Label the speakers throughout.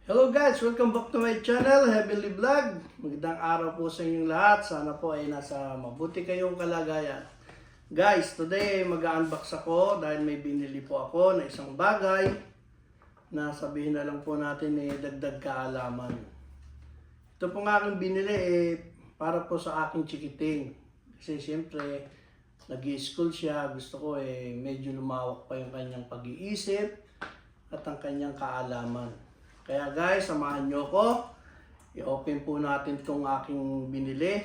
Speaker 1: Hello guys! Welcome back to my channel, Heavenly Vlog. Magandang araw po sa inyong lahat. Sana po ay nasa mabuti kayong kalagayan. Guys, today mag-unbox ako dahil may binili po ako na isang bagay na sabihin na lang po natin dagdag kaalaman. Ito pong aking binili para po sa aking chikiting. Kasi siyempre, nag-i-school siya. Gusto ko medyo lumawak pa yung kanyang pag-iisip at ang kanyang kaalaman. Kaya guys, samahan nyo ko. I-open po natin itong aking binili.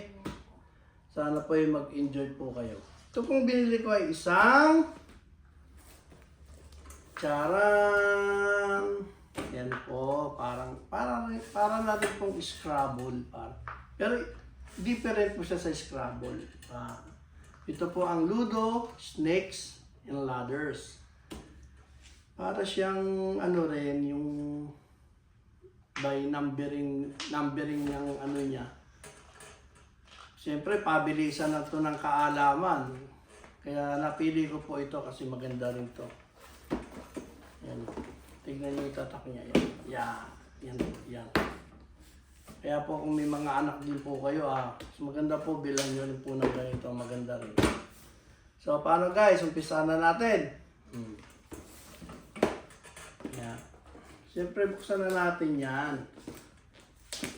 Speaker 1: Sana po mag-enjoy po kayo. Ito pong binili ko ay isang charan. Yan po, para natin pong Scrabble. Pero different po siya sa Scrabble. Ito po ang Ludo, Snakes, and Ladders. Para siyang yung by numbering ng niya. Siyempre, pabilisan na ito ng kaalaman. Kaya napili ko po ito kasi maganda rin ito. Yan. Tignan niyo yung tatak niya. Yan. Yan. Kaya po kung may mga anak din po kayo, maganda po bilang nyo rin po ng ganito. Maganda rin. So, paano guys? Umpisa na natin. Yan. Siyempre, buksan na natin yan.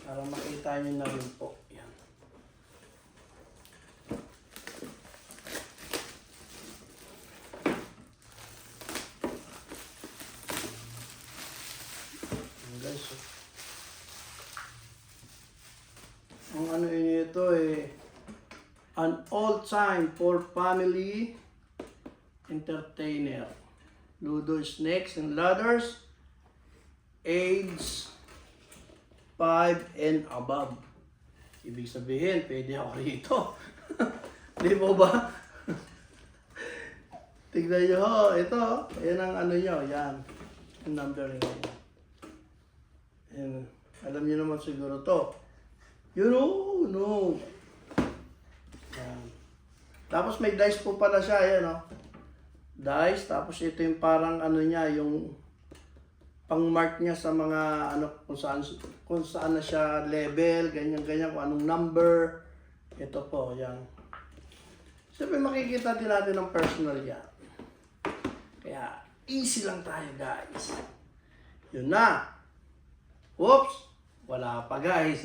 Speaker 1: Para makita nyo na rin po. Yan. Yan guys. Ang ano ito an all-time for family entertainer. Ludo, Snakes, and Ladders. Age 5 and above. Ibig sabihin, pwede ako rito. Di mo ba? Tignan nyo ho, ito. Ayan ang ano nyo, yan. Yung numbering nyo. Ayan. Alam nyo naman siguro to. You know, no. Ayan. Tapos may dice po pala siya, ayan o. Dice, tapos ito yung parang ano niya, yung pang-mark niya sa mga kung saan na siya level, ganyan kung anong number. Ito po, yan. Siyempre makikita din natin ang personal yan. Kaya easy lang tayo guys. Yun na. Oops! Wala pa guys.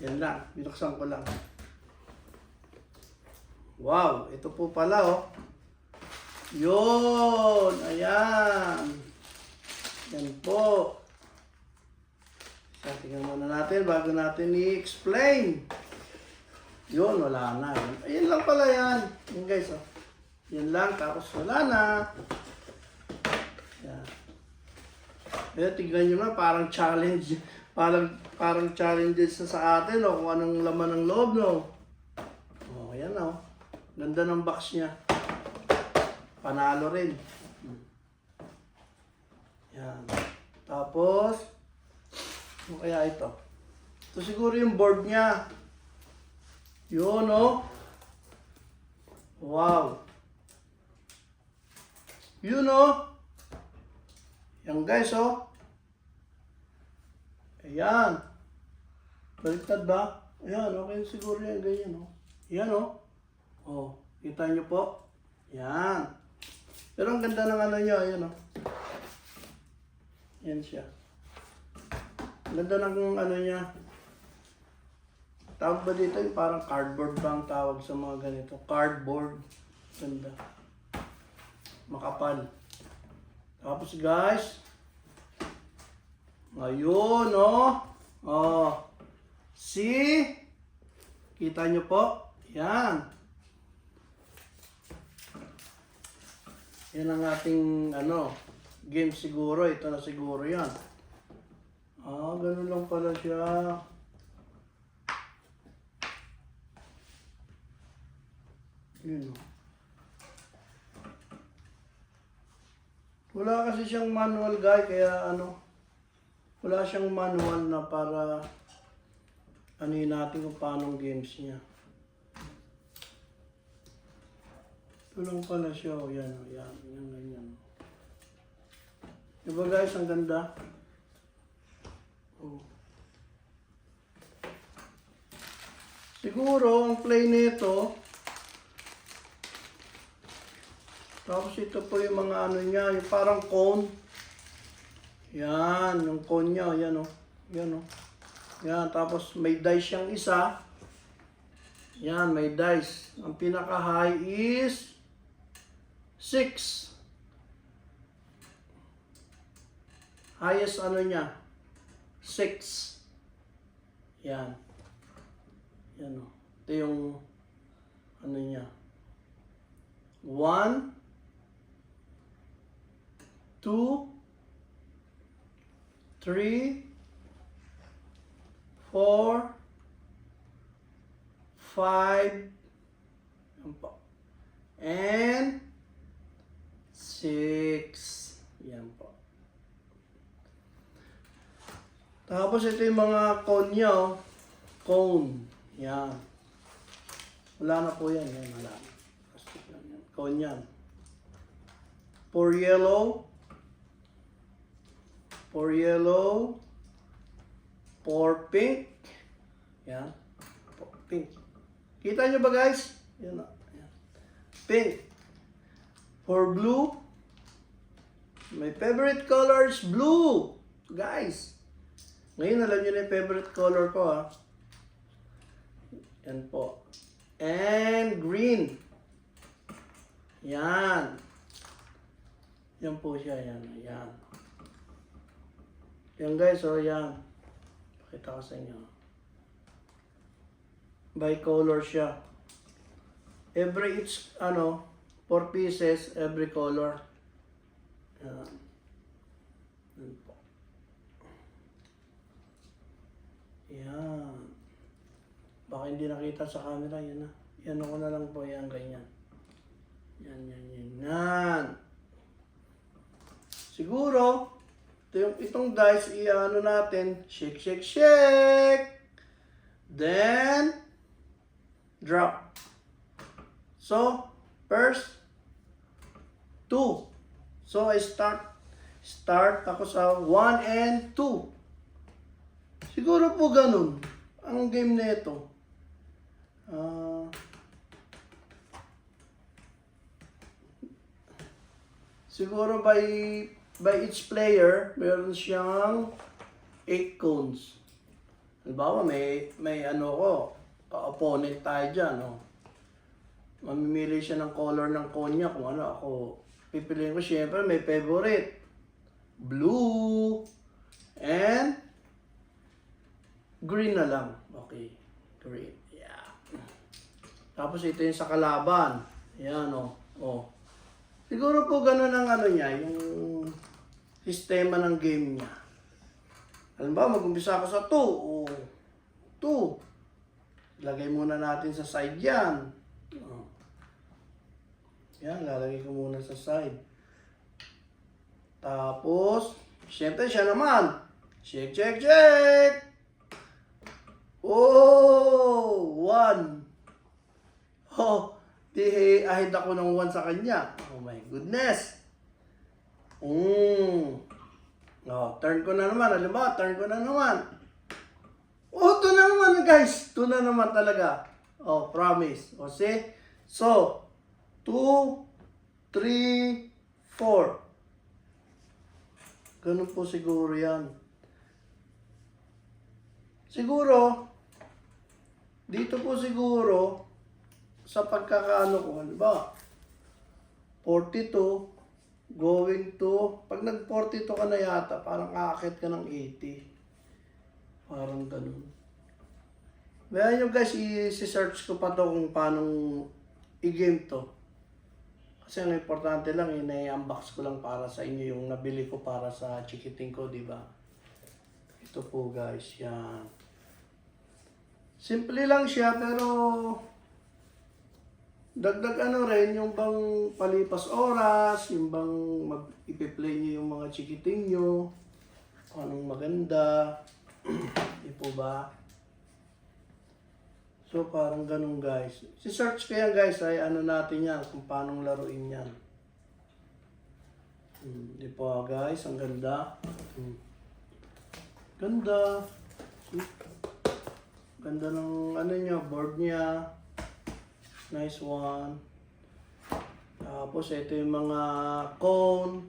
Speaker 1: Yan lang, binuksan ko lang. Wow, ito po pala oh. Yun, ayan. Yan po. Tingnan muna natin bago natin i-explain. Yun, wala na. Ayan lang pala yan. Yan guys, oh. Yan lang, tapos wala na. Yan. Ayan, tignan nyo na, parang challenge. Parang challenges sa atin, oh, kung anong laman ng loob, no. Oh, ayan, oh. Ganda ng box niya. Panalo rin. Yan. Tapos, ano kaya ito? Ito siguro yung board niya. Yun, oh. Wow. Yun, oh. Yan, guys, oh. Ayan. Baliktad ba? Ayan, okay siguro yan. Ganyan, oh. Yan, oh. Oh, kita nyo po. Yan. Pero ang ganda ng ano nyo. Ayan, oh. Yan siya. Ganda ng ano niya. Tawag ba dito yung parang cardboard ba ang tawag sa mga ganito? Cardboard. Ganda. Makapal. Tapos guys. Ayun oh. Oh. See? Kita nyo po? Yan. Yan ang ating ano. Game siguro, ito na siguro yan. Ganun lang pala siya. Yun. Wala kasi siyang manual guy, kaya wala siyang manual na para anuhin natin kung paano games niya. Ito lang pala siya, yan, ganyan. Diba guys, ang ganda? Oh. Siguro, ang play nito, tapos ito po yung mga ano niya, yung parang cone. Yan, yung cone niya, yan o. Yan o. Yan, tapos may dice siyang isa. Yan, may dice. Ang pinaka-high is 6. Highest ano niya, 6. Yan. Yan o. Ito yung ano niya. 1, 2, 3, 4, 5, and 6. Yan po. Tapos ito yung mga cone niya, oh. Cone. Yan. Wala na po yan. Yan, wala na. Cone yan. For yellow. For yellow. For pink. Yan. For pink. Kita nyo ba guys? Yan na. Yan. Pink. For blue. My favorite color is blue. Guys. Ngayon alam nyo na yung favorite color ko ha. Yan po. And green. Yan. Yan po siya. Yan. Yan. Yan guys. So yan. Pakita ko sa inyo. Bicolor siya. Every each 4 pieces every color. Yan. Yan po. Yan. Baka hindi nakita sa camera. Yan na. Yan ako na lang po. Yan ganyan. Yan, yan, yan, yan. Siguro, itong dice, i-ano natin, shake, shake, shake. Then, drop. So, first, 2. So, I start ako sa 1 and 2. Siguro po ganun, ang game na ito. Siguro by each player, meron siyang 8 cones. Halimbawa, may opponent tayo dyan, no? Mamimili siya ng color ng cone niya kung ano ako. Pipiliin ko siyempre may favorite. Blue and green na lang. Okay, green. Yeah. Tapos ito yung sa kalaban. Yan, oh. Siguro po ganun ang niya, yung sistema ng game niya. Halimbawa, mag-umpisa ako sa 2. Oh, 2. Lagay muna natin sa side yan. Oh. Yan, lalagay ko muna sa side. Tapos, syempre siya naman. Shake, shake, shake! Oh, 1. Oh, ahid ako ng 1 sa kanya. Oh my goodness. Oh, turn ko na naman. Alam ba? Turn ko na naman. Oh, 2 na naman guys. 2 na naman talaga. Oh, promise. O, see? So, 2, 3, 4. Ganun po siguro yan. Siguro, dito po siguro, sa pagkakaano ko, ba? 42, going to, pag nag-42 ka na yata, parang aakit ka ng 80. Parang ganun. Kaya nyo guys, i-search ko pa to kung paano i-game to. Kasi ang importante lang, i-unbox ko lang para sa inyo yung nabili ko para sa chikiting ko, di ba? Ito po guys, yan. Simple lang siya, pero dagdag rin, yung bang palipas oras, yung bang ipi-play nyo yung mga chikiting nyo, anong maganda, di po ba? So, parang ganun guys. Si-search ko yan guys, ay natin yan, kung paano laruin yan. Di po guys, ang ganda. Ganda. See? Ganda ng ano niya, board niya. Nice one. Tapos ito yung mga cone.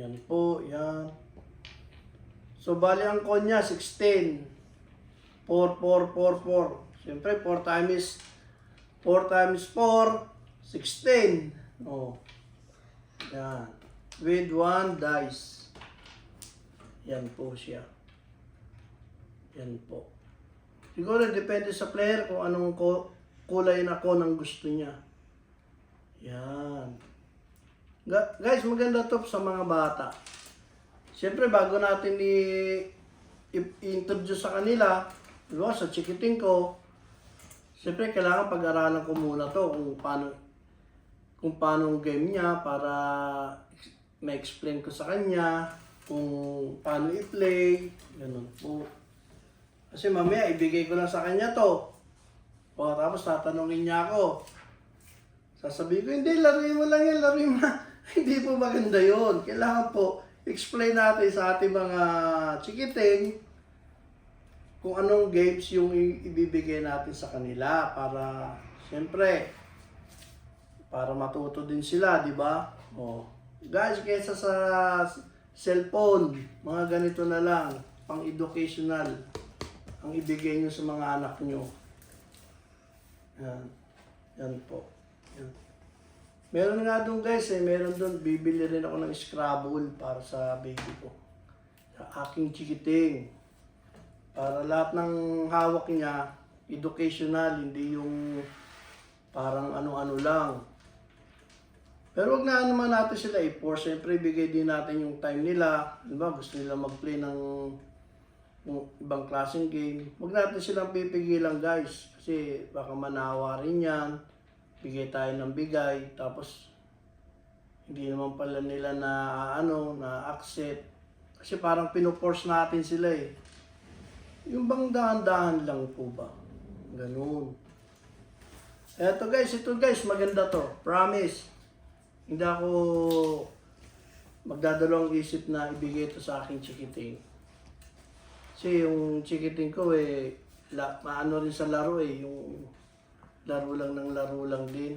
Speaker 1: Yan po, yan. So bali ang cone niya 16. 4, 4, 4, 4. Siyempre 4 times 4, 16. Oh. Yan. With 1 dice. Yan po siya. Yan po. Siguro depende sa player kung anong kulay na cone ang gusto niya. Yan. Guys, maganda to sa mga bata. Siyempre, bago natin i-introduce sa kanila, diba, sa chikiting ko, siyempre, kailangan pag-aralan ko muna to kung paano ang game niya para ma-explain ko sa kanya kung paano i-play, ganun po. Kasi mamaya, ibigay ko lang sa kanya to. O, tapos tatanungin niya ako. Sasabihin ko, hindi, laruin mo lang yan, laruin mo. Hindi po maganda yun. Kailangan po, explain natin sa ating mga chikiting kung anong games yung ibibigay natin sa kanila para, siyempre, para matuto din sila, di ba? O, guys, kaysa sa cellphone, mga ganito na lang, pang-educational, ang ibigay nyo sa mga anak nyo. Yan. Yan po. Yan. Meron nga doon guys meron doon, bibili rin ako ng Scrabble para sa baby ko. Sa aking chikiting. Para lahat ng hawak niya, educational, hindi yung parang ano-ano lang. Pero wag na naman natin sila i-force. Siyempre, bigay din natin yung time nila. Diba? Gusto nila mag-play ng ibang klaseng game. Wag natin silang pipigilan guys. Kasi baka manawa rin yan. Bigay tayo ng bigay. Tapos, hindi naman pala nila na accept. Kasi parang pinoforce natin sila eh. Yung bang dahan-dahan lang po ba? Ganun. Ito guys, maganda to. Promise. Hindi ako magdadalawang isip na ibigay ito sa aking chikiting. Kasi yung chikiting ko maano rin sa laro yung laro lang din.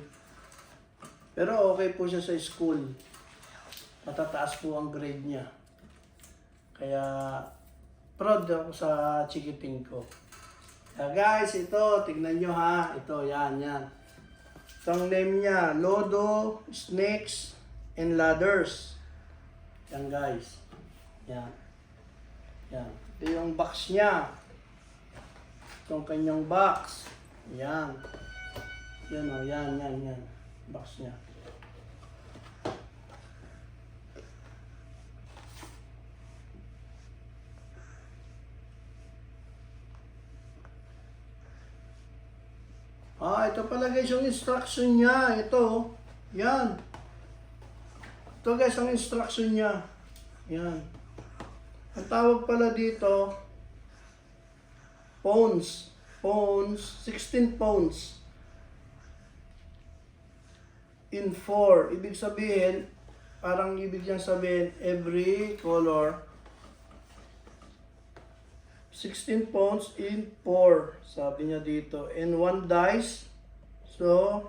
Speaker 1: Pero okay po siya sa school. Matataas po ang grade niya. Kaya proud ako sa chikiting ko. Kaya guys, ito, tignan nyo ha. Ito, yan. Ito ang name niya, Lodo, Snakes, and Ladders. Yan guys. Yan. Ito yung box niya. Itong kanyang box. Yan. Yan. Box niya. Ito pala guys yung instruction niya. Ito. Yan. Ito guys ang instruction niya. Yan. Ang tawag pala dito, pawns. 16 pawns. In 4. Ibig sabihin, ibig niyang sabihin, every color, 16 pawns in 4. Sabi niya dito. And 1 dice. So,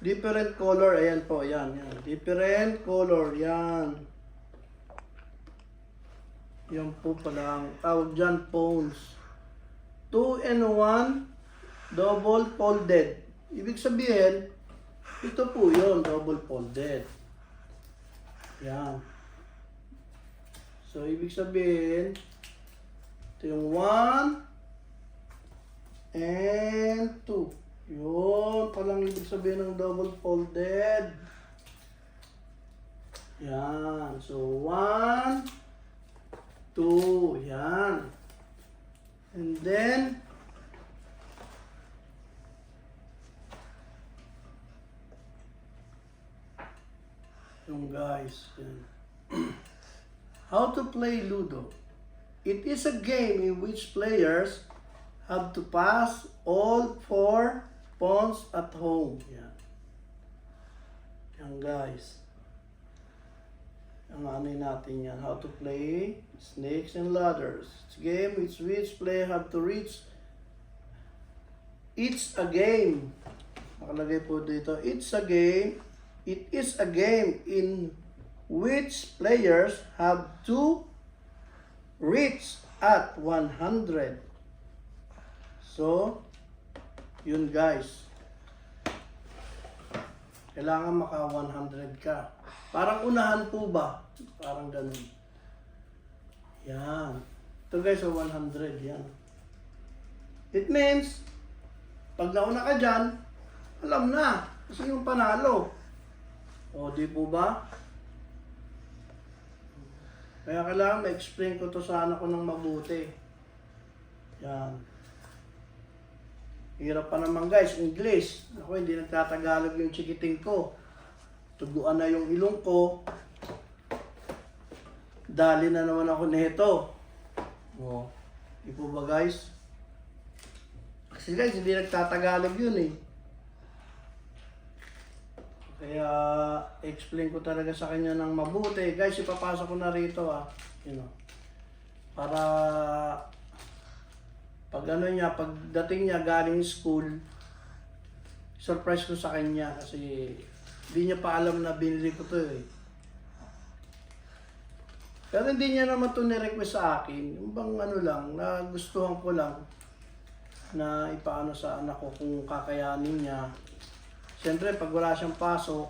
Speaker 1: different color. Ayan po, yan. Different color, yan. Yan po pala ang tawag dyan, pawns. 2 and 1 double folded. Ibig sabihin, ito po yun, double folded. Yan. So, ibig sabihin, ito yung 1 and 2. Yun, palang ibig sabihin ng double folded. Yan. So, 1, 2. Yan. And then, yung guys, how to play Ludo. It is a game in which players have to pass all 4 pawns at home. Yan. Yan guys. ang ano natin yan. How to play Snakes and Ladders. It's a game which player have to reach. It's a game. Nakalagay po dito. It's a game. It is a game in which players have to reach at 100. So, yun guys. Kailangan maka 100 ka. Parang unahan po ba? Parang ganun. Yan. Ito guys, so 100. Yan. It means, pag nauna ka dyan, alam na. Kasi yung panalo. O, di po ba? Kaya kailangan ma-explain ko to sa anak ko ng mabuti. Yan. Hirap pa naman guys, English. Ako hindi nagtatagalog yung chikiting ko. Tuguan na yung ilong ko. Dali na naman ako nito. O, di po ba guys? Kasi guys, hindi nagtatagalog yun eh. Kaya, explain ko talaga sa kanya ng mabuti. Guys, ipapasok ko na rito ah. You know, para pag ano niya, pagdating niya galing school, surprise ko sa kanya kasi hindi niya pa alam na binili ko to eh. Pero hindi niya naman to ni-request sa akin. Yung bang ano lang, nagustuhan ko lang na ipaano sa anak ko kung kakayanin niya. Siyempre, pag wala siyang pasok,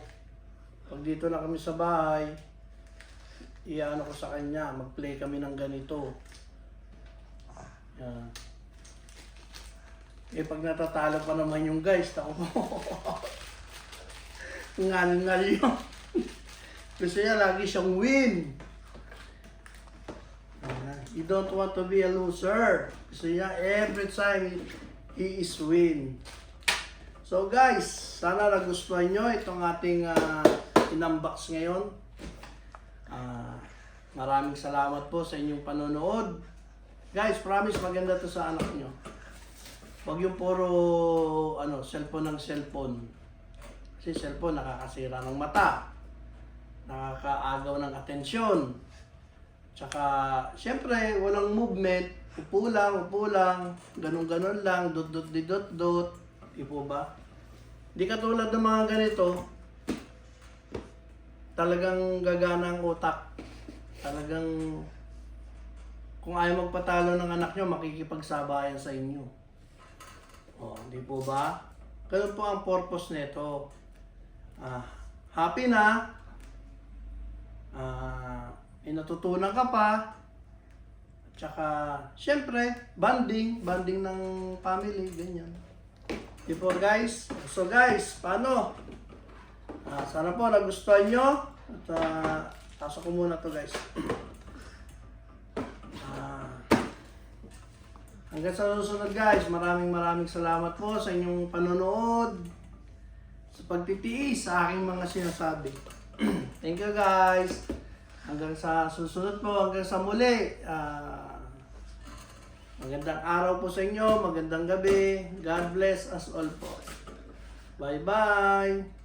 Speaker 1: pag dito na kami sa bahay, iano ko sa kanya, mag-play kami ng ganito. Yan. Eh, pag natatalo pa naman yung guys, ako ngal-ngal yun. Kasi niya, lagi siyang win. You don't want to be a loser. Kasi niya, every time he is win. So guys, sana nagustuhan nyo itong ating in-unbox ngayon. Maraming salamat po sa inyong panonood. Guys, promise maganda to sa anak nyo. Huwag yung puro cellphone ng cellphone. Kasi cellphone nakakasira ng mata. Nakakaagaw ng atensyon. Tsaka, syempre, walang movement. Upo lang. Ganun-ganun lang. Dot. Di po ba? Di katulad ng mga ganito, talagang gagana ang utak. Talagang, kung ayaw magpatalo ng anak nyo, makikipagsabayan sa inyo. O, di po ba? Ganun po ang purpose nito. Happy na. Natutunan ka pa. Tsaka, syempre, bonding ng family, ganyan. Di po guys. So guys, paano? Sana po nagustuhan nyo. At pasok ko muna to guys. Hanggang sa susunod guys, maraming salamat po sa inyong panonood. Sa pagtitiis sa aking mga sinasabi. Thank you guys. Hanggang sa susunod po, hanggang sa muli. Magandang araw po sa inyo, magandang gabi. God bless us all po. Bye-bye!